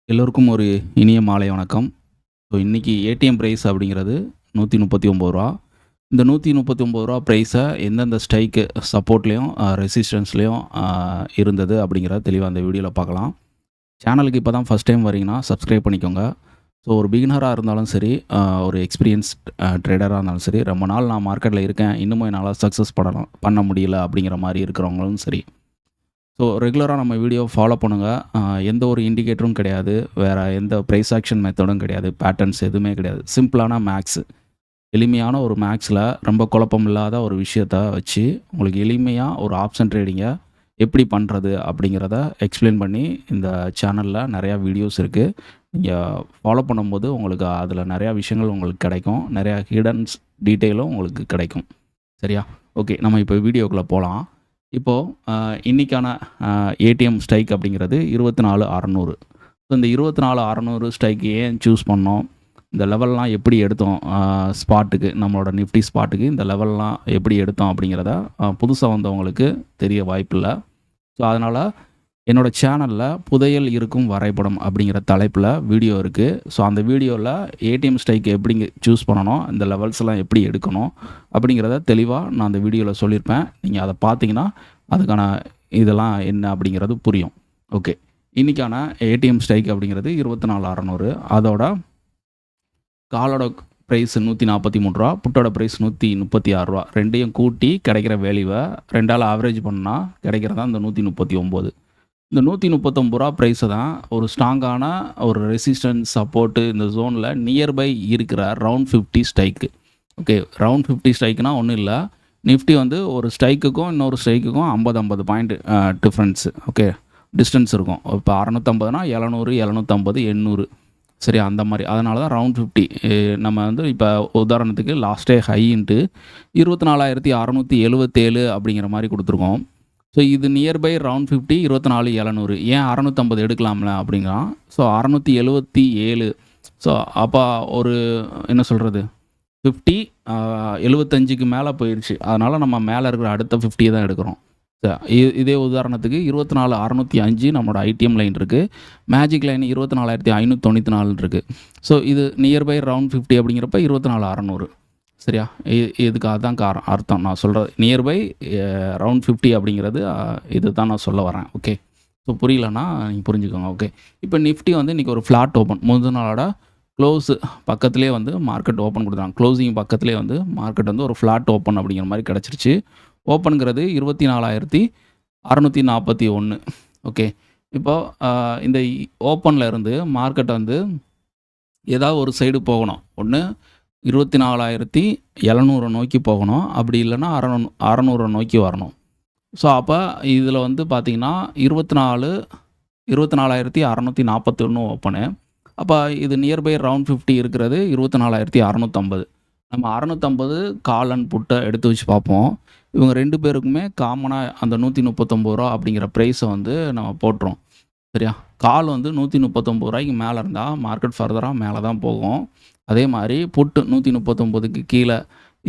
எல்லோருக்கும் ஒரு இனிய மாலை வணக்கம். ஸோ இன்னைக்கு ஏடிஎம் பிரைஸ் அப்படிங்கிறது ரூ. 139. இந்த ரூ. 139 பிரைஸ எந்தெந்த ஸ்ட்ரைக்கு சப்போர்ட்லயும், ரெசிஸ்டன்ஸ்லயும் இருந்தது அப்படிங்கிறத தெளிவா இந்த வீடியோல பார்க்கலாம். சேனலுக்கு இப்போ தான் ஃபர்ஸ்ட் டைம் வரீங்கன்னா சப்ஸ்கிரைப் பண்ணிக்கோங்க. ஸோ ஒரு பிகினரா இருந்தாலும் சரி, ஒரு எக்ஸ்பீரியன்ஸ்ட் ட்ரேடரா இருந்தாலும் சரி, ரொம்ப நாள் நான் மார்க்கெட்ல இருக்கேன், இன்னமும் என்னால சக்ஸஸ் பண்ண முடியல அப்படிங்கிற மாரி இருக்கிறவங்களும் சரி. ஸோ ரெகுலரா நம்ம வீடியோ ஃபாலோ பண்ணுங்க. எந்த ஒரு இண்டிகேட்டரும் கிடையாது. வேற எந்த பிரைஸ் ஆக்ஷன் மெத்தடும் கிடையாது. பேட்டர்ன்ஸ் எதுவுமே கிடையாது. சிம்பிளான மேக்ஸ். எளிமையான ஒரு மேக்ஸில் ரொம்ப குழப்பம் இல்லாத ஒரு விஷயத்த வச்சு, உங்களுக்கு எளிமையா ஒரு ஆப்ஷன் ட்ரேடிங்கை எப்படி பண்ணுறது அப்படிங்கிறத எக்ஸ்பிளைன் பண்ணி இந்த சேனலில் நிறையா வீடியோஸ் இருக்குது. நீங்கள் ஃபாலோ பண்ணும்போது உங்களுக்கு அதில் நிறையா விஷயங்கள் உங்களுக்கு கிடைக்கும். நிறையா ஹிடன்ஸ் டீட்டெயிலும் உங்களுக்கு கிடைக்கும். சரியா? ஓகே, நம்ம இப்போ வீடியோக்குள்ளே போகலாம். இப்போது இன்றைக்கான ஏடிஎம் ஸ்ட்ரைக் அப்படிங்கிறது 24,600. ஸோ இந்த 24,600 ஸ்ட்ரைக் ஏன் சூஸ் பண்ணோம், இந்த லெவல்லாம் எப்படி எடுத்தோம், ஸ்பாட்டுக்கு நம்மளோட நிஃப்டி ஸ்பாட்டுக்கு இந்த லெவல்லாம் எப்படி எடுத்தோம் அப்படிங்கிறத புதுசாக வந்தவங்களுக்கு தெரிய வாய்ப்பில்லை. ஸோ அதனால் என்னோடய சேனலில் புதையல் இருக்கும் வரைபடம் அப்படிங்கிற தலைப்பில் வீடியோ இருக்குது. ஸோ அந்த வீடியோவில் ஏடிஎம் ஸ்ட்ரைக் எப்படிங்க சூஸ் பண்ணணும், இந்த லெவல்ஸ்லாம் எப்படி எடுக்கணும் அப்படிங்கிறத தெளிவாக நான் அந்த வீடியோவில் சொல்லியிருப்பேன். நீங்கள் அதை பார்த்தீங்கன்னா அதுக்கான இதெல்லாம் என்ன அப்படிங்கிறது புரியும். ஓகே, இன்றைக்கான ஏடிஎம் ஸ்ட்ரைக் அப்படிங்கிறது 24,600. அதோட காலோட ப்ரைஸ் ரூ. 143, புட்டோட ப்ரைஸ் ரூ. 136. ரெண்டையும் கூட்டி கிடைக்கிற வேல்யூவை 2ஆல் ஆவரேஜ் பண்ணால் கிடைக்கிறதா இந்த 139. இந்த ரூ. 139 ப்ரைஸை தான் ஒரு ஸ்ட்ராங்கான ஒரு ரெசிஸ்டன்ஸ் சப்போர்ட்டு இந்த ஜோனில் நியர்பை இருக்கிற ரவுண்ட் 50 ஸ்ட்ரைக்கு. ஓகே, ரவுண்ட் 50 ஸ்ட்ரைக்குனால் ஒன்றும் இல்லை, நிஃப்டி வந்து ஒரு ஸ்ட்ரைக்குக்கும் இன்னொரு ஸ்ட்ரைக்குக்கும் 50 பாயிண்ட் டிஃப்ரென்ஸு. ஓகே, டிஸ்டன்ஸ் இருக்கும். இப்போ 650னா 700, 750, 800. சரி, அந்த மாதிரி. அதனால தான் ரவுண்ட் 50. நம்ம வந்து இப்போ உதாரணத்துக்கு லாஸ்ட் டே ஹைன்ட்டு 24,677 அப்படிங்கிற மாதிரி கொடுத்துருக்கோம். ஸோ இது நியர்பை ரவுண்ட் 50 24,700. ஏன் 650 எடுக்கலாம்ல அப்படிங்கிறான். ஸோ 677. ஸோ அப்போ ஒரு என்ன சொல்கிறது, 50 75க்கு மேலே போயிடுச்சு. அதனால் நம்ம மேலே இருக்கிற அடுத்த 50 தான் எடுக்கிறோம். இதே உதாரணத்துக்கு 24,605 நம்மளோட ஐடிஎம் லைன் இருக்குது. மேஜிக் லைன் 24,594 இருக்குது. ஸோ இது நியர்பை ரவுண்ட் 50 அப்படிங்கிறப்ப 24,600. சரியா? இதுக்கு அதுதான் அர்த்தம் நான் சொல்கிறது. நியர்பை ரவுண்ட் 50 அப்படிங்கிறது இது தான் நான் சொல்ல வரேன். ஓகே, ஸோ புரியலன்னா நீங்கள் புரிஞ்சுக்கோங்க. ஓகே, இப்போ நிஃப்டி வந்து இன்றைக்கி ஒரு ஃப்ளாட் ஓப்பன். முந்தின நாளோட க்ளோஸு பக்கத்துலேயே வந்து மார்க்கெட் ஓப்பன் கொடுத்தாங்க. க்ளோசிங் பக்கத்துலேயே வந்து மார்க்கெட் வந்து ஒரு ஃப்ளாட் ஓப்பன் அப்படிங்கிற மாதிரி கிடச்சிருச்சு. ஓப்பனுங்கிறது 24,641. ஓகே, இப்போது இந்த ஓப்பனில் இருந்து மார்க்கெட் வந்து ஏதாவது ஒரு சைடு போகணும். ஒன்று 24,700 நோக்கி போகணும், அப்படி இல்லைன்னா 600 நோக்கி வரணும். ஸோ அப்போ இதில் வந்து பார்த்திங்கன்னா 24,641 ஓப்பனு. அப்போ இது நியர்பை ரவுண்ட் 50 இருக்கிறது 24,650. நம்ம 650 கால் அண்ட் புட்டை எடுத்து வச்சு பார்ப்போம். இவங்க 2 பேருக்குமே காமனாக அந்த ரூ. 139 அப்படிங்கிற ப்ரைஸை வந்து நம்ம போட்டுரும். சரியா? கால் வந்து ரூ. 139க்கு மேலே இருந்தால் மார்க்கெட் ஃபர்தராக மேலே தான் போகும். அதே மாதிரி புட்டு 139க்கு கீழே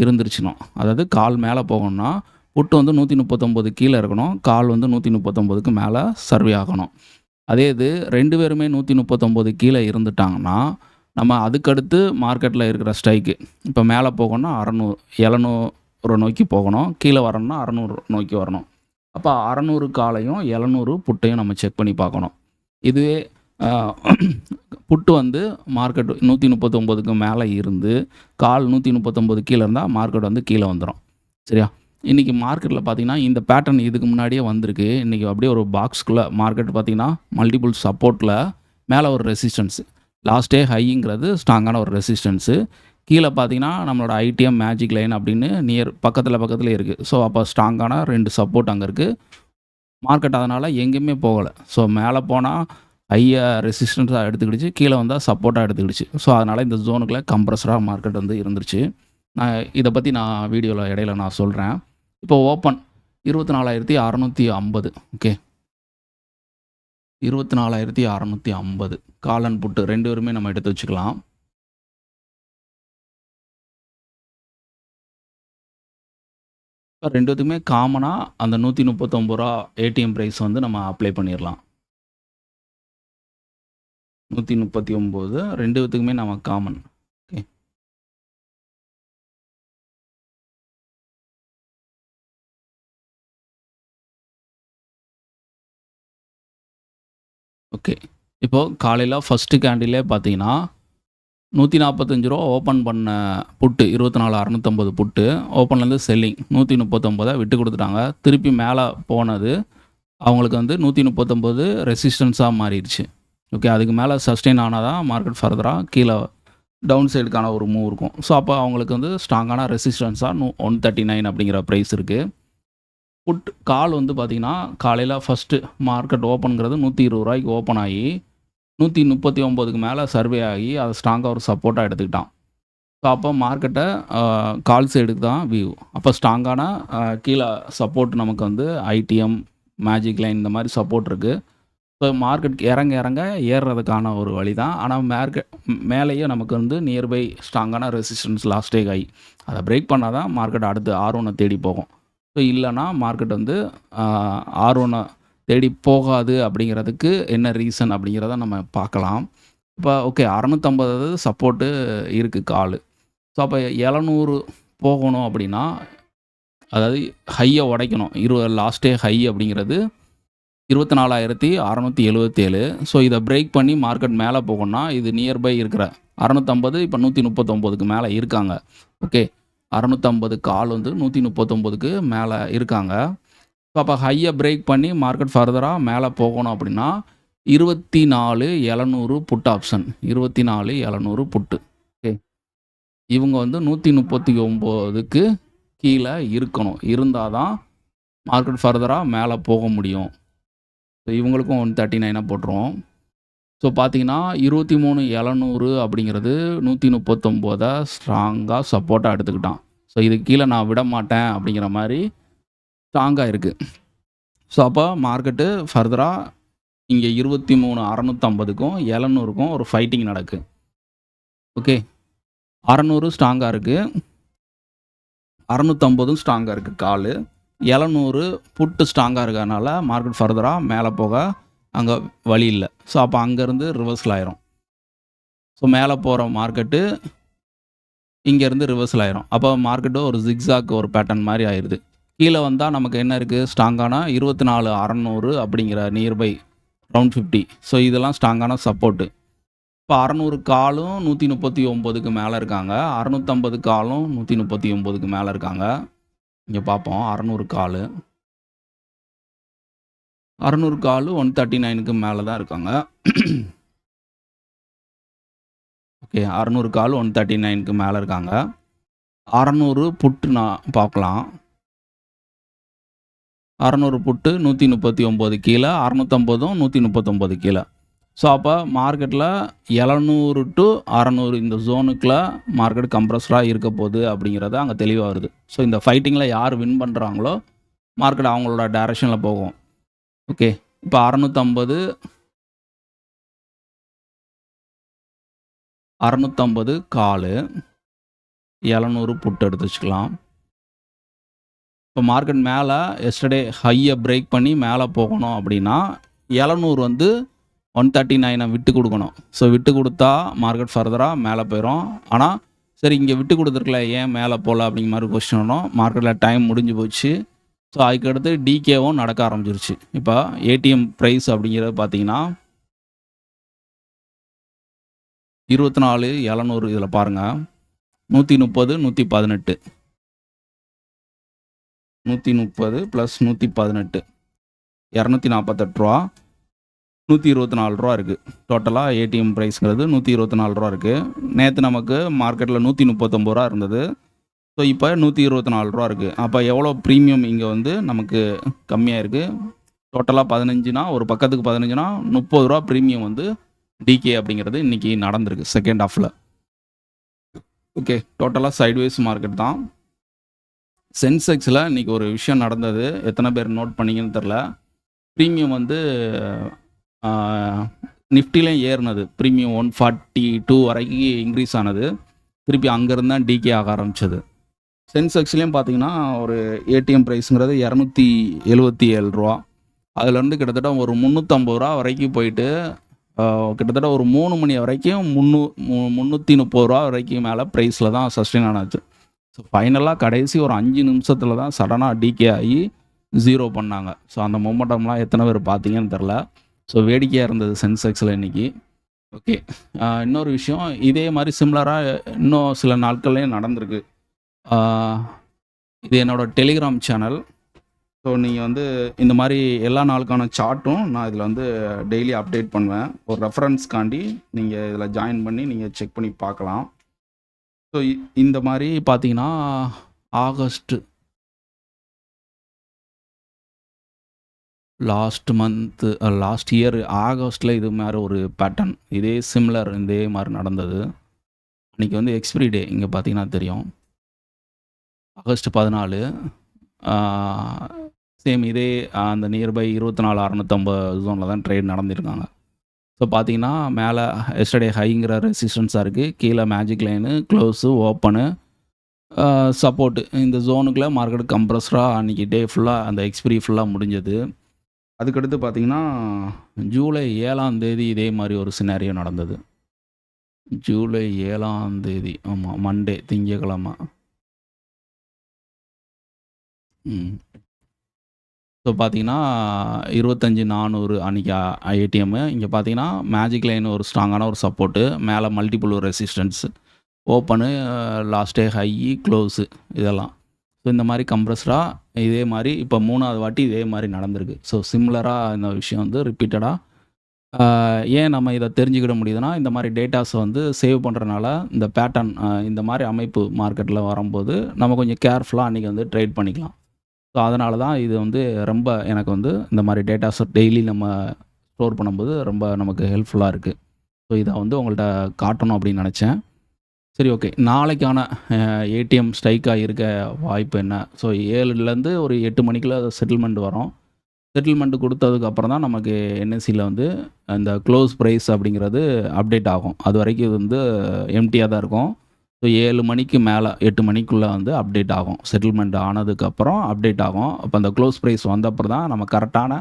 இருந்துருச்சுனோம். அதாவது கால் மேலே போகணும்னா புட்டு வந்து 139 கீழே இருக்கணும், கால் வந்து 139க்கு மேலே சர்வே ஆகணும். அதே இது 2 பேருமே 139 கீழே இருந்துட்டாங்கன்னா நம்ம அதுக்கடுத்து மார்க்கெட்டில் இருக்கிற ஸ்ட்ரைக்கு இப்போ மேலே போகணும்னா 700 நோக்கி போகணும், கீழே வரணும்னா 600 நோக்கி வரணும். அப்போ 600 காலையும் 700 புட்டையும் நம்ம செக் பண்ணி பார்க்கணும். இதுவே புட்டு வந்து மார்க்கெட் 139க்கு மேலே இருந்து கால் 139 கீழே இருந்தால் மார்க்கெட் வந்து கீழே வந்துடும். சரியா? இன்றைக்கி மார்க்கெட்டில் பார்த்திங்கன்னா இந்த பேட்டர்ன் இதுக்கு முன்னாடியே வந்திருக்கு. இன்றைக்கி அப்படியே ஒரு பாக்ஸ்குள்ளே மார்க்கெட் பார்த்திங்கன்னா மல்டிபிள் சப்போர்ட்டில் மேலே ஒரு ரெசிஸ்டன்ஸு, லாஸ்ட் டே ஹைங்கிறது ஸ்ட்ராங்கான ஒரு ரெசிஸ்டன்ஸு, கீழே பார்த்திங்கன்னா நம்மளோட ஐடிஎம் மேஜிக் லைன் அப்படின்னு பக்கத்தில் இருக்குது. ஸோ அப்போ ஸ்ட்ராங்கான 2 சப்போர்ட் அங்கே இருக்குது. மார்க்கெட் அதனால் எங்கேயுமே போகலை. ஸோ மேலே போனால் ஹையை ரெசிஸ்டன்ஸாக எடுத்துக்கிடுச்சு, கீழே வந்தால் சப்போர்ட்டாக எடுத்துக்கிடுச்சு. ஸோ அதனால் இந்த ஜோனுக்குள்ளே கம்ப்ரஸராக மார்க்கெட் வந்து இருந்துருச்சு. இதை பற்றி நான் வீடியோவில் இடையில நான் சொல்கிறேன். இப்போ ஓப்பன் 24,650. ஓகே, 24,650 கால் அண்ட் புட்டு 2 பேருமே நம்ம எடுத்து வச்சுக்கலாம். இப்போ 2த்துக்குமே காமனாக அந்த ரூ. 139 ஏடிஎம் ப்ரைஸ் வந்து நம்ம அப்ளை பண்ணிடலாம். 139 2த்துக்குமே நம்ம காமன். ஓகே. ஓகே. இப்போ காலையில ஃபர்ஸ்ட் கேண்டிலே பார்த்தீங்கன்னா, ரூ. 145 ஓப்பன் பண்ண புட்டு 24,650 புட்டு ஓப்பன்லேருந்து செல்லிங் 139 விட்டு குடுத்துட்டாங்க. திருப்பி மேல போனது அவங்களுக்கு வந்து 139 ரெசிஸ்டன்ஸா மாறிடுச்சு. ஓகே. அதுக்கு மேல சஸ்டெயின் ஆனா தான் மார்க்கெட் ஃபர்தரா கீழ டவுன் சைடுக்கான ஒரு மூவ் இருக்கும். ஸோ, அப்போ அவங்களுக்கு வந்து ஸ்ட்ராங்கான ரெசிஸ்டன்ஸா 139 அப்படிங்கிற பிரைஸ் இருக்கு. புட் கால் வந்து பார்த்தீங்கன்னா, காலையில ஃபர்ஸ்ட்டு மார்க்கெட் ஓப்பன்ங்கிறது ரூ. 120 ஓப்பன் ஆகி 139க்கு மேல சர்வே ஆகி அத ஸ்ட்ராங்கா ஒரு சப்போர்ட்டா எடுத்துக்கிட்டான். ஸோ, அப்போ மார்க்கெட்ட கால் சைடுக்கு தான் வியூ. அப்போ ஸ்ட்ராங்கான கீழ சப்போர்ட் நமக்கு வந்து ஐடிஎம், மேஜிக் லைன் இந்த மாரி சப்போர்ட் இருக்கு. ஸோ, மார்க்கெட் இறங்க இறங்க ஏறுறதுக்கான ஒரு வழி தான். ஆனா மேலேயே நமக்கு வந்து நியர்பை ஸ்ட்ராங்கான ரெசிஸ்டன்ஸ் லாஸ்ட் டே ஹை. அத பிரேக் பண்ணா தான் மார்க்கெட் அடுத்து R1 தேடி போகும். ஸோ, இல்லன்னா மார்க்கெட் வந்து R1 தேடி போகாது அப்படிங்கிறதுக்கு என்ன ரீசன் அப்படிங்கிறத நம்ம பார்க்கலாம். இப்போ ஓகே 650 சப்போர்ட்டு இருக்கு காலு. ஸோ, அப்போ 700 போகணும் அப்படின்னா, அதாவது ஹைய உடைக்கணும். லாஸ்ட் டே ஹை அப்படிங்கிறது 24,677. ஸோ, இத பிரேக் பண்ணி மார்க்கெட் மேல போகணும்னா, இது நியர்பை இருக்கிற 650 இப்போ 139க்கு மேல இருக்காங்க. ஓகே. 650 கால் வந்து 139க்கு மேல இருக்காங்க. ஸோ, அப்போ ஹைய பிரேக் பண்ணி மார்க்கெட் ஃபர்தரா மேல போகணும் அப்படின்னா, 24,700 புட் ஆப்ஷன். 24,700 புட்டு. ஓகே. இவங்க வந்து 139க்கு கீழ இருக்கணும். இருந்தா தான் மார்க்கெட் ஃபர்தரா மேல போக முடியும். ஸோ, இவங்களுக்கும் 139 போட்டுருவோம். ஸோ, பார்த்தீங்கன்னா 23,700 அப்படிங்கிறது 139 ஸ்ட்ராங்கா சப்போர்ட்டா எடுத்துக்கிட்டான். ஸோ, இதுக்கு கீழ நான் விட மாட்டேன் அப்படிங்கிற மாரி ஸ்ட்ராங்கா இருக்கு. ஸோ, அப்போ மார்க்கெட்டு ஃபர்தரா இங்க 23,650க்கும் 700க்கும் ஒரு ஃபைட்டிங் நடக்கு. ஓகே. 600 ஸ்ட்ராங்கா இருக்கு. 650ம் ஸ்ட்ராங்கா இருக்கு காலு. 700 புட்டு ஸ்ட்ராங்கா இருக்கறனால மார்க்கெட் ஃபர்தரா மேல போக அங்க வழி இல்ல. ஸோ, அப்போ அங்கருந்து ரிவர்சல் ஆயிரும். ஸோ, மேல போற மார்க்கெட்டு இங்கேருந்து ரிவர்சல் ஆயிரும். அப்போ மார்க்கெட்டு ஒரு ஜிக்ஸாக் ஒரு பேட்டர்ன் மாரி ஆயிருது. கீழ வந்தா நமக்கு என்ன இருக்கு? ஸ்ட்ராங்கான 24,600 அப்படிங்கிற நியர்பை ரவுண்ட் 50. ஸோ, இதெல்லாம் ஸ்ட்ராங்கான சப்போர்ட்டு. இப்போ 600 காலும் 139க்கு மேல இருக்காங்க. 650 காலும் 139க்கு மேல இருக்காங்க. இங்க பார்ப்போம் 600 காலு. 600 காலு 139க்கு மேல தான் இருக்காங்க. ஓகே. 600 கால் 139க்கு மேல இருக்காங்க. 600 புட்டு நான் பார்க்கலாம். 600 புட்டு 139 கீழ, 650ம் 139 கீழ. ஸோ, அப்போ மார்க்கெட்ல 700 to 600 இந்த ஜோனுக்குள்ள மார்க்கெட் கம்ப்ரஸ்டா இருக்க போகுது அப்படிங்கிறது அங்க தெளிவா வருது. ஸோ, இந்த ஃபைட்டிங்ல யார் வின் பண்றாங்களோ மார்க்கெட் அவங்களோட டைரக்ஷன்ல போகும். ஓகே. இப்போ 650 காலு 700 புட்டு எடுத்து வச்சுக்கலாம். இப்போ மார்க்கெட் மேல எஸ்டர்டே ஹைய பிரேக் பண்ணி மேல போகணும் அப்படின்னா, 700 வந்து 139 விட்டு குடுக்கணும். ஸோ, விட்டு குடுத்தா மார்க்கெட் ஃபர்தரா மேல போயிரும். ஆனா, சரி இங்க விட்டு குடுத்துருக்கல ஏன் மேல போல அப்படிங்கிற மாரி கொஸ்டின் வரும். மார்க்கெட்ல டைம் முடிஞ்சு போச்சு. ஸோ, அதுக்கடுத்து டிகேவும் நடக்க ஆரம்பிச்சிருச்சு. இப்போ ஏடிஎம் பிரைஸ் அப்படிங்கிறது பார்த்தீங்கன்னா 24,700 இதில பாருங்க. 130, 118. 130 + 118 ₹248 ₹124 இருக்கு. டோட்டலா ஏடிஎம் பிரைஸ்ங்கிறது ₹124 இருக்கு. நேத்து நமக்கு மார்க்கெட்ல ₹139 இருந்தது. ஸோ, இப்போ ₹124 இருக்கு. அப்போ எவ்வளோ பிரீமியம் இங்க வந்து நமக்கு கம்மியா இருக்கு. டோட்டலா 15னா ஒரு பக்கத்துக்கு 15னா ₹30 பிரீமியம் வந்து டிகே அப்படிங்கிறது இன்னைக்கு நடந்திருக்கு செகண்ட் ஹாஃப்ல. ஓகே. டோட்டலா சைட்வேஸ் மார்க்கெட் தான். சென்செக்ஸ்ல இன்னைக்கு ஒரு விஷயம் நடந்தது. எத்தனை பேர் நோட் பண்ணீங்கன்னு தெரியல. பிரீமியம் வந்து நிஃப்டிலயும் ஏறுனது. பிரீமியம் 142 வரைக்கும் இன்க்ரீஸ் ஆனது. திருப்பி அங்கேருந்து தான் டிகே ஆக ஆரம்பிச்சது. சென்செக்ஸ்லயும் பார்த்தீங்கன்னா, ஒரு ஏடிஎம் பிரைஸ்ங்கிறது ₹277. அதுலேருந்து கிட்டத்தட்ட ஒரு ₹350 வரைக்கும் போயிட்டு கிட்டத்தட்ட ஒரு 3 மணி வரைக்கும் 330 ரூபா வரைக்கும் மேலே ப்ரைஸில் தான் சஸ்டெயின் ஆனாச்சு. ஸோ ஃபைனலாக கடைசி ஒரு 5 நிமிஷத்தில் தான் சடனாக டிகே ஆகி 0 பண்ணாங்க. ஸோ அந்த மொமெண்டம்லாம் எத்தனை பேர் பார்த்தீங்கன்னு தெரில. ஸோ வேடிக்கையாக இருந்தது சென்செக்ஸில் இன்றைக்கி. ஓகே, இன்னொரு விஷயம், இதே மாதிரி சிமிலராக இன்னும் சில நாட்கள்லேயும் நடந்திருக்கு. இது என்னோடய டெலிகிராம் சேனல். ஸோ நீங்கள் வந்து இந்த மாதிரி எல்லா நாளுக்கான சார்ட்டும் நான் இதில் வந்து டெய்லி அப்டேட் பண்ணுவேன். ஒரு ரெஃபரன்ஸ்க்காண்டி நீங்கள் இதில் ஜாயின் பண்ணி நீங்கள் செக் பண்ணி பார்க்கலாம். ஸோ இந்த மாதிரி பார்த்தீங்கன்னா ஆகஸ்ட் லாஸ்ட் இயர் ஆகஸ்ட்டில் இது மாதிரி ஒரு பேட்டர்ன் இதே சிமிலர் இதே மாதிரி நடந்தது. அன்றைக்கி வந்து எக்ஸ்பிரி டே இங்கே பார்த்தீங்கன்னா தெரியும். ஆகஸ்ட் 14 சேம் இதே அந்த நியர்பை 24,650 ஜோனில் தான் ட்ரேட் நடந்திருக்காங்க. ஸோ பார்த்தீங்கன்னா மேலே எஸ்டர்டே ஹைங்கிற ரெசிஸ்டன்ஸாக இருக்குது, கீழே magic line, close, open, support. இந்த ஜோனுக்குள்ளே மார்க்கெட் கம்ப்ரஸ்டாக அன்றைக்கி டே ஃபுல்லாக அந்த எக்ஸ்பிரி ஃபுல்லாக முடிஞ்சது. அதுக்கடுத்து பார்த்தீங்கன்னா ஜூலை 7ஆம் தேதி இதே மாதிரி ஒரு சினாரியோ நடந்தது. ஜூலை 7ஆம் தேதி, ஆமாம், மண்டே, திங்கக்கிழமை. ஸோ பார்த்தீங்கன்னா 25,400 அன்றைக்கி ஏடிஎம்மு. இங்கே பார்த்தீங்கன்னா மேஜிக் லைன் ஒரு ஸ்ட்ராங்கான ஒரு சப்போர்ட்டு, மேலே multiple resistance, open, last day high, close, இதெல்லாம். ஸோ இந்த மாதிரி கம்ப்ரஸ்டாக இதே மாதிரி இப்போ 3வது வாட்டி இதே மாதிரி நடந்திருக்கு. ஸோ சிமிலராக இந்த விஷயம் வந்து ரிப்பீட்டடாக ஏன் நம்ம இதை தெரிஞ்சுக்கிட முடியுதுன்னா, இந்த மாதிரி டேட்டாஸை வந்து சேவ் பண்ணுறனால இந்த பேட்டர்ன் இந்த மாதிரி அமைப்பு மார்க்கெட்டில் வரும்போது நம்ம கொஞ்சம் கேர்ஃபுல்லாக அன்றைக்கி வந்து ட்ரேட் பண்ணிக்கலாம். ஸோ அதனால தான் இது வந்து ரொம்ப எனக்கு வந்து இந்த மாதிரி டேட்டாஸை டெய்லி நம்ம ஸ்டோர் பண்ணும்போது ரொம்ப நமக்கு ஹெல்ப்ஃபுல்லாக இருக்குது. ஸோ இதை வந்து உங்கள்கிட்ட காட்டணும் அப்படின்னு நினச்சேன். சரி, ஓகே, நாளைக்கான ஏடிஎம் ஸ்ட்ரைக்காக இருக்க வாய்ப்பு என்ன? ஸோ 7லேருந்து ஒரு 8 மணிக்குள்ளே செட்டில்மெண்ட் வரும். செட்டில்மெண்ட் கொடுத்ததுக்கப்புறம் தான் நமக்கு என்எஸ்சியில் வந்து இந்த க்ளோஸ் ப்ரைஸ் அப்படிங்கிறது அப்டேட் ஆகும். அது வரைக்கும் இது வந்து எம்டியாக தான் இருக்கும். ஸோ 7 மணிக்கு மேலே 8 மணிக்குள்ளே வந்து அப்டேட் ஆகும். செட்டில்மெண்ட் ஆனதுக்கப்புறம் அப்டேட் ஆகும். அப்போ அந்த க்ளோஸ் ப்ரைஸ் வந்தப்பறம் தான் நம்ம கரெக்டான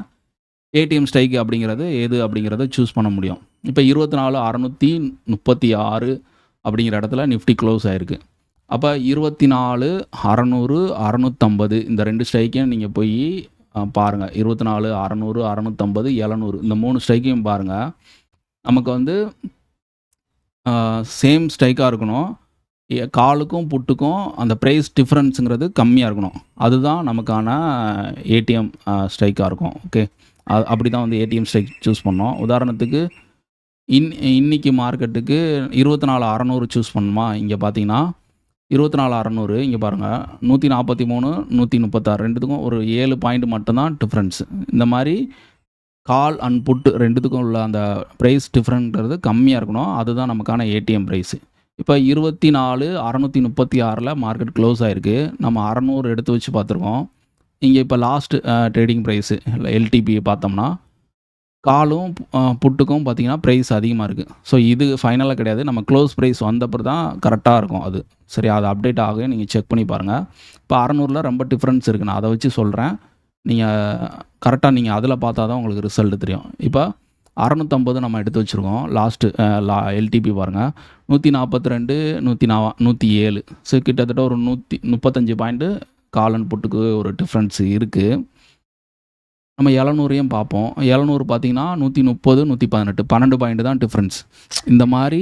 ஏடிஎம் ஸ்ட்ரைக் அப்படிங்கிறது எது அப்படிங்கிறத சூஸ் பண்ண முடியும். இப்போ 24,636 அப்படிங்கிற இடத்துல நிஃப்டி க்ளோஸ் ஆகிருக்கு. அப்போ 24,600, 650 இந்த 2 ஸ்ட்ரைக்கையும் நீங்கள் போய் பாருங்கள். 24,600, 650, 700 இந்த 3 ஸ்ட்ரைக்கையும் பாருங்கள். நமக்கு வந்து சேம் ஸ்ட்ரைக்காக இருக்கணும். காலுக்கும் புட்டுக்கும் அந்த ப்ரைஸ் டிஃப்ரென்ஸுங்கிறது கம்மியாக இருக்கணும். அதுதான் நமக்கான ஏடிஎம் ஸ்ட்ரைக்காக இருக்கும். ஓகே, அப்படி தான் வந்து ஏடிஎம் ஸ்ட்ரைக் சூஸ் பண்ணோம். உதாரணத்துக்கு இன்னைக்கு மார்க்கெட்டுக்கு 24,600 சூஸ் பண்ணணுமா? இங்கே பார்த்தீங்கன்னா 24,600 இங்கே பாருங்கள், 143, 136 ரெண்டுத்துக்கும் ஒரு 7 பாயிண்ட் மட்டும்தான் டிஃப்ரென்ஸ். இந்த மாதிரி கால் அண்ட் புட்டு ரெண்டுத்துக்கும் உள்ள அந்த ப்ரைஸ் டிஃப்ரெண்ட்ங்கிறது கம்மியாக இருக்கணும். அதுதான் நமக்கான ஏடிஎம் ப்ரைஸு. இப்போ 24,636 மார்க்கெட் க்ளோஸ் ஆகிருக்கு. நம்ம 600 எடுத்து வச்சு பார்த்துருக்கோம். இங்கே இப்போ லாஸ்ட் ட்ரேடிங் ப்ரைஸு எல்டிபி பார்த்தோம்னா காலும் புட்டுக்கும் பார்த்திங்கன்னா ப்ரைஸ் அதிகமாக இருக்குது. ஸோ இது ஃபைனலாக கிடையாது. நம்ம க்ளோஸ் ப்ரைஸ் வந்தப்பறம் தான் கரெக்டாக இருக்கும் அது. சரி, அது அப்டேட் ஆகும், நீங்கள் செக் பண்ணி பாருங்கள். இப்போ 600 ரொம்ப டிஃப்ரென்ஸ் இருக்குது. நான் அதை வச்சு சொல்கிறேன். நீங்கள் கரெக்டாக நீங்கள் அதில் பார்த்தா தான் உங்களுக்கு ரிசல்ட் தெரியும். இப்போ 650 நம்ம எடுத்து வச்சுருக்கோம். லாஸ்ட்டு எல்டிபி பாருங்கள், 142, 107. ஸோ கிட்டத்தட்ட ஒரு 135 பாயிண்ட்டு கால் அண்ட் புட்டுக்கு ஒரு டிஃப்ரென்ஸ் இருக்குது. நம்ம 700 பார்ப்போம். 700 பார்த்தீங்கன்னா 130, 118 12 பாயிண்ட் தான் டிஃப்ரென்ஸ். இந்த மாதிரி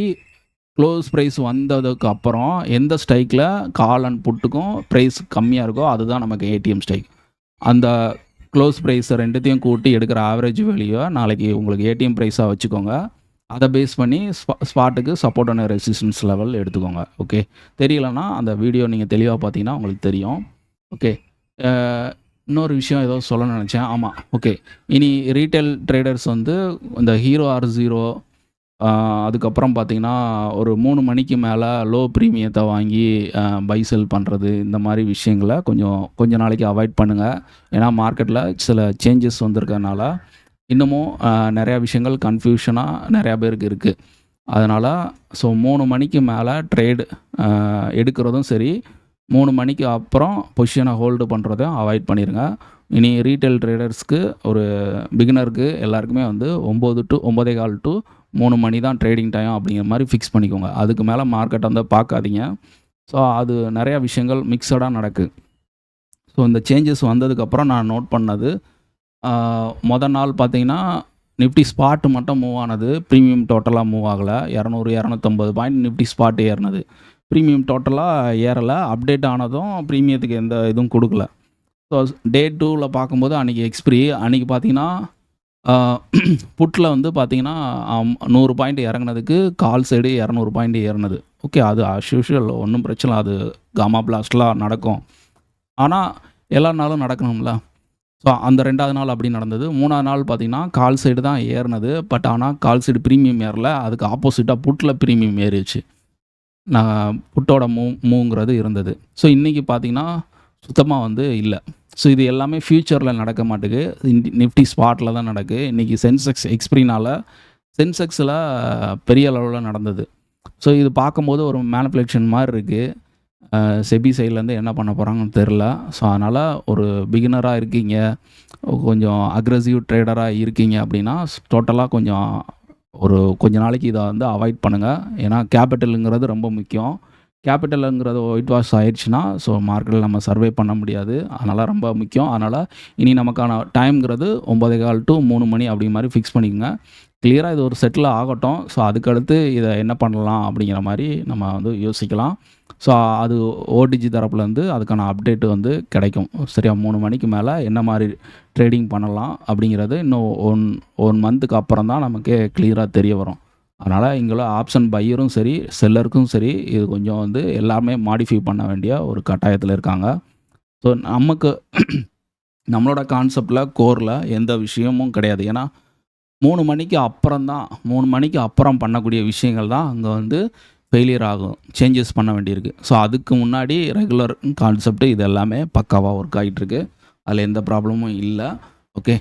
க்ளோஸ் ப்ரைஸ் வந்ததுக்கு அப்புறம் எந்த ஸ்ட்ரைக்கில் கால் அண்ட் புட்டுக்கும் ப்ரைஸ் கம்மியாக இருக்கோ அதுதான் நமக்கு ஏடிஎம் ஸ்ட்ரைக். அந்த க்ளோஸ் ப்ரைஸை ரெண்டுத்தையும் கூட்டி எடுக்கிற ஆவரேஜ் வேல்யூவை நாளைக்கு உங்களுக்கு ஏடிஎம் ப்ரைஸாக வச்சுக்கோங்க. அதை பேஸ் பண்ணி ஸ்பாட்டுக்கு சப்போர்ட் அண்ட் ரெசிஸ்டன்ஸ் லெவல் எடுத்துக்கோங்க. ஓகே, தெரியலன்னா அந்த வீடியோ நீங்கள் தெளிவாக பார்த்தீங்கன்னா உங்களுக்கு தெரியும். ஓகே, இன்னொரு விஷயம் ஏதோ சொல்ல நினச்சேன். ஆமாம், ஓகே, இனி ரீட்டைல் ட்ரேடர்ஸ் வந்து இந்த ஹீரோ R0 அதுக்கப்புறம் பார்த்திங்கன்னா ஒரு 3 மணிக்கு மேலே லோ ப்ரீமியத்தை வாங்கி பை செல் பண்ணுறது, இந்த மாதிரி விஷயங்களை கொஞ்ச நாளைக்கு அவாய்ட் பண்ணுங்கள். ஏன்னா மார்க்கெட்டில் சில சேஞ்சஸ் வந்திருக்கனால இன்னமும் நிறையா விஷயங்கள் கன்ஃபியூஷனாக நிறையா பேருக்கு இருக்குது. அதனால் ஸோ 3 மணிக்கு மேலே ட்ரேடு எடுக்கிறதும் சரி, 3 மணிக்கு அப்புறம் பொசிஷனை ஹோல்டு பண்ணுறதையும் அவாய்ட் பண்ணிடுங்க. இனி ரீட்டைல் ட்ரேடர்ஸ்க்கு ஒரு பிகினருக்கு எல்லாருக்குமே வந்து 9 to 9:15 to 3 மணி தான் ட்ரேடிங் டைம் அப்படிங்கிற மாதிரி ஃபிக்ஸ் பண்ணிக்கோங்க. அதுக்கு மேலே மார்க்கெட் வந்து பார்க்காதீங்க. ஸோ அது நிறையா விஷயங்கள் மிக்சடாக நடக்கு. ஸோ இந்த சேஞ்சஸ் வந்ததுக்கப்புறம் நான் நோட் பண்ணது, மொதல் நாள் பார்த்தீங்கன்னா நிஃப்டி ஸ்பாட் மட்டும் மூவ் ஆனது. ப்ரீமியம் டோட்டலாக மூவ் ஆகலை. 200 250 பாயிண்ட் நிஃப்டி ஸ்பாட் ஏறினது. ப்ரீமியம் டோட்டலாக ஏறலை. அப்டேட் ஆனதும் ப்ரீமியத்துக்கு எந்த இதுவும் கொடுக்கல. ஸோ டே 2ல் பார்க்கும்போது அன்றைக்கி எக்ஸ்பிரி. அன்றைக்கி பார்த்தீங்கன்னா புட்டில் வந்து பார்த்தீங்கன்னா 100 பாயிண்ட் இறங்குனதுக்கு கால் சைடு 200 பாயிண்ட் ஏறினது. ஓகே, அது அஸ் யூஷுவல், ஒன்றும் பிரச்சனை இல்லை. அது காமா பிளாஸ்ட்லாம் நடக்கும். ஆனால் எல்லா நாளும் நடக்கணும்ல. ஸோ அந்த 2வது நாள் அப்படி நடந்தது. 3வது நாள் பார்த்தீங்கன்னா கால் சைடு தான் ஏறினது. பட் ஆனால் கால் சைடு ப்ரீமியம் ஏறல. அதுக்கு ஆப்போசிட்டாக புட்டில் ப்ரீமியம் ஏறிடுச்சு. நான் புட்டோட மூங்கிறது இருந்தது. ஸோ இன்றைக்கி பார்த்தீங்கன்னா சுத்தமாக வந்து இல்லை. ஸோ இது எல்லாமே ஃப்யூச்சரில் நடக்க மாட்டுக்கு. நிஃப்டி ஸ்பாட்டில் தான் நடக்கு. இன்றைக்கி சென்செக்ஸ் எக்ஸ்பிரினால் சென்செக்ஸில் பெரிய அளவில் நடந்தது. ஸோ இது பார்க்கும்போது ஒரு மேனிப்புலேஷன் மாதிரி இருக்குது. செபி சைட்லேருந்து என்ன பண்ண போகிறாங்கன்னு தெரில. ஸோ அதனால் ஒரு பிகினராக இருக்கீங்க, கொஞ்சம் அக்ரெசிவ் ட்ரேடராக இருக்கீங்க அப்படின்னா டோட்டலாக கொஞ்ச நாளைக்கு இதை வந்து அவாய்ட் பண்ணுங்கள். ஏன்னா கேபிட்டலுங்கிறது ரொம்ப முக்கியம். கேபிட்டலுங்கிறது ஒயிட் வாஷ் ஆயிடுச்சுன்னா ஸோ மார்க்கெட்டில் நம்ம சர்வே பண்ண முடியாது. அதனால் ரொம்ப முக்கியம். அதனால் இனி நமக்கான டைம்ங்கிறது 9:15 to 3 மணி அப்படி மாதிரி ஃபிக்ஸ் பண்ணிக்கோங்க. கிளியராக இது ஒரு செட்டில் ஆகட்டும். ஸோ அதுக்கடுத்து இதை என்ன பண்ணலாம் அப்படிங்கிற மாதிரி நம்ம வந்து யோசிக்கலாம். ஸோ அது ஓடிஜி தரப்புலேருந்து அதுக்கான அப்டேட்டு வந்து கிடைக்கும். சரியா, 3 மணிக்கு மேலே என்ன மாதிரி ட்ரேடிங் பண்ணலாம் அப்படிங்கிறது இன்னும் ஒன் மந்த்துக்கு அப்புறம் தான் நமக்கு கிளியராக தெரிய வரும். அதனால் இங்கே ஆப்ஷன் பையரும் சரி செல்லருக்கும் சரி இது கொஞ்சம் வந்து எல்லாமே மாடிஃபை பண்ண வேண்டிய ஒரு கட்டாயத்தில் இருக்காங்க. ஸோ நம்மளோட கான்செப்டில் கோரில் எந்த விஷயமும் கிடையாது. ஏன்னா 3 மணிக்கு அப்புறம் பண்ணக்கூடிய விஷயங்கள் தான் அங்கே வந்து ஃபெயிலியர் ஆகும், சேஞ்சஸ் பண்ண வேண்டியிருக்கு. ஸோ அதுக்கு முன்னாடி ரெகுலர் கான்செப்ட் இது எல்லாமே பக்காவாக ஒர்க் ஆகிட்டுருக்கு. அதில் எந்த ப்ராப்ளமும் இல்லை. ஓகே,